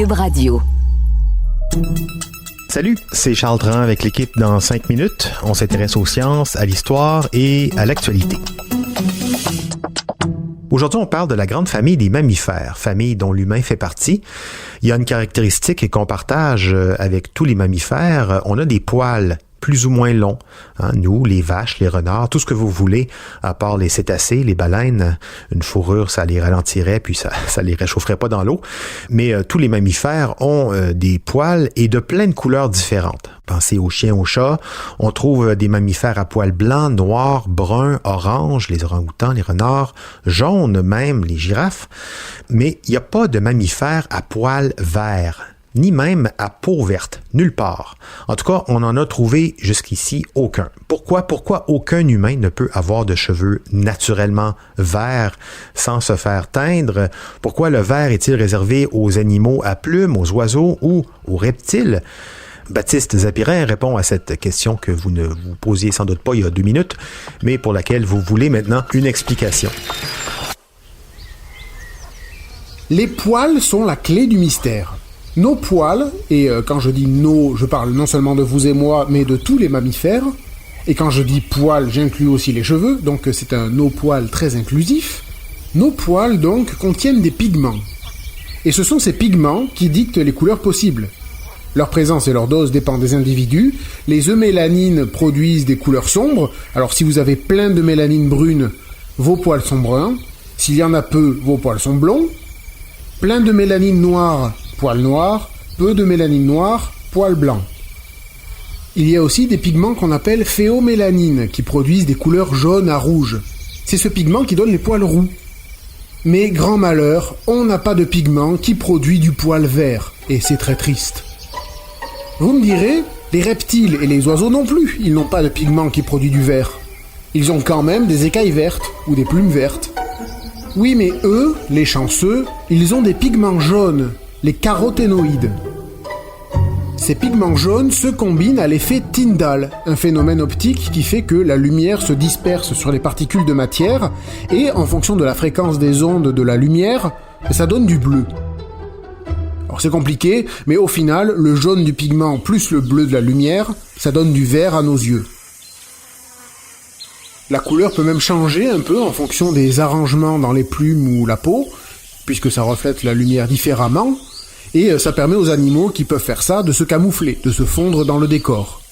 Cube Radio. Salut, c'est Charles Dran avec l'équipe dans 5 minutes. On s'intéresse aux sciences, à l'histoire et à l'actualité. Aujourd'hui, on parle de la grande famille des mammifères, famille dont l'humain fait partie. Il y a une caractéristique qu'on partage avec tous les mammifères, on a des poils plus ou moins longs. Nous, les vaches, les renards, tout ce que vous voulez, à part les cétacés, les baleines, une fourrure, ça les ralentirait, puis ça les réchaufferait pas dans l'eau. Mais tous les mammifères ont des poils et de plein de couleurs différentes. Pensez aux chiens, aux chats. On trouve des mammifères à poils blancs, noirs, bruns, orange, les orang-outans, les renards, jaunes même, les girafes. Mais il n'y a pas de mammifères à poils verts, ni même à peau verte, nulle part. En tout cas, on en a trouvé jusqu'ici aucun. Pourquoi aucun humain ne peut avoir de cheveux naturellement verts sans se faire teindre? Pourquoi le vert est-il réservé aux animaux à plumes, aux oiseaux ou aux reptiles? Baptiste Zapirin répond à cette question que vous ne vous posiez sans doute pas il y a 2 minutes, mais pour laquelle vous voulez maintenant une explication. Les poils sont la clé du mystère. Nos poils, et quand je dis nos, je parle non seulement de vous et moi, mais de tous les mammifères, et quand je dis poils, j'inclus aussi les cheveux, donc c'est un nos poils très inclusif. Nos poils, donc, contiennent des pigments. Et ce sont ces pigments qui dictent les couleurs possibles. Leur présence et leur dose dépendent des individus. Les eumélanines produisent des couleurs sombres. Alors si vous avez plein de mélanine brune, vos poils sont bruns. S'il y en a peu, vos poils sont blonds. Plein de mélanine noire, poils noirs. Peu de mélanine noire, poils blancs. Il y a aussi des pigments qu'on appelle phéomélanines, qui produisent des couleurs jaunes à rouge. C'est ce pigment qui donne les poils roux. Mais grand malheur, on n'a pas de pigment qui produit du poil vert. Et c'est très triste. Vous me direz, les reptiles et les oiseaux non plus, ils n'ont pas de pigment qui produit du vert. Ils ont quand même des écailles vertes ou des plumes vertes. Oui, mais eux, les chanceux, ils ont des pigments jaunes, les caroténoïdes. Ces pigments jaunes se combinent à l'effet Tyndall, un phénomène optique qui fait que la lumière se disperse sur les particules de matière et, en fonction de la fréquence des ondes de la lumière, ça donne du bleu. Alors c'est compliqué, mais au final, le jaune du pigment plus le bleu de la lumière, ça donne du vert à nos yeux. La couleur peut même changer un peu en fonction des arrangements dans les plumes ou la peau, puisque ça reflète la lumière différemment, et ça permet aux animaux qui peuvent faire ça de se camoufler, de se fondre dans le décor.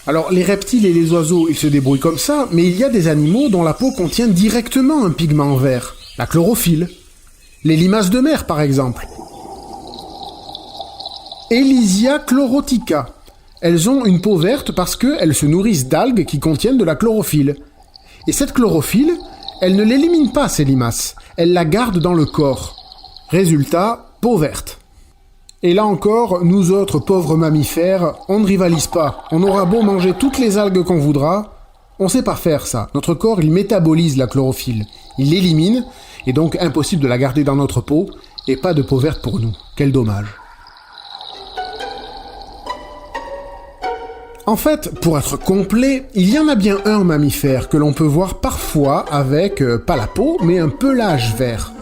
Alors les reptiles et les oiseaux, ils se débrouillent comme ça, mais il y a des animaux dont la peau contient directement un pigment vert, la chlorophylle. Les limaces de mer, par exemple. Elysia chlorotica. Elles ont une peau verte parce qu'elles se nourrissent d'algues qui contiennent de la chlorophylle. Et cette chlorophylle, elle ne l'élimine pas, ces limaces. Elle la garde dans le corps. Résultat, peau verte. Et là encore, nous autres pauvres mammifères, on ne rivalise pas. On aura beau manger toutes les algues qu'on voudra, on sait pas faire ça. Notre corps, il métabolise la chlorophylle. Il l'élimine, et donc impossible de la garder dans notre peau, et pas de peau verte pour nous. Quel dommage. En fait, pour être complet, il y en a bien un mammifère que l'on peut voir parfois avec, pas la peau, mais un pelage vert.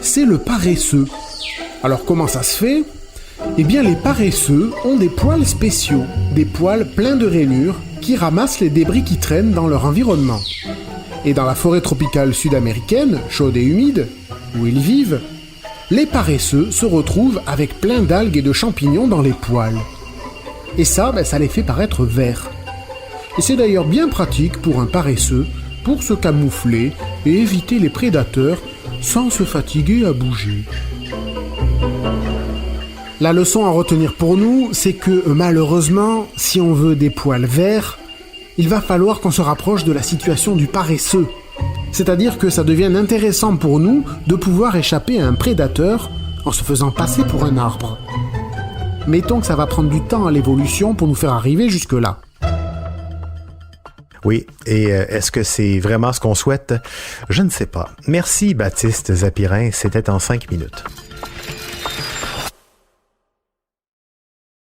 C'est le paresseux. Alors comment ça se fait ? Eh bien les paresseux ont des poils spéciaux, des poils pleins de rainures qui ramassent les débris qui traînent dans leur environnement. Et dans la forêt tropicale sud-américaine, chaude et humide, où ils vivent, les paresseux se retrouvent avec plein d'algues et de champignons dans les poils. Et ça, ça les fait paraître verts. Et c'est d'ailleurs bien pratique pour un paresseux pour se camoufler et éviter les prédateurs sans se fatiguer à bouger. La leçon à retenir pour nous, c'est que malheureusement, si on veut des poils verts, il va falloir qu'on se rapproche de la situation du paresseux. C'est-à-dire que ça devient intéressant pour nous de pouvoir échapper à un prédateur en se faisant passer pour un arbre. Mettons que ça va prendre du temps à l'évolution pour nous faire arriver jusque-là. Oui, et est-ce que c'est vraiment ce qu'on souhaite? Je ne sais pas. Merci Baptiste Zapirin, c'était en 5 minutes.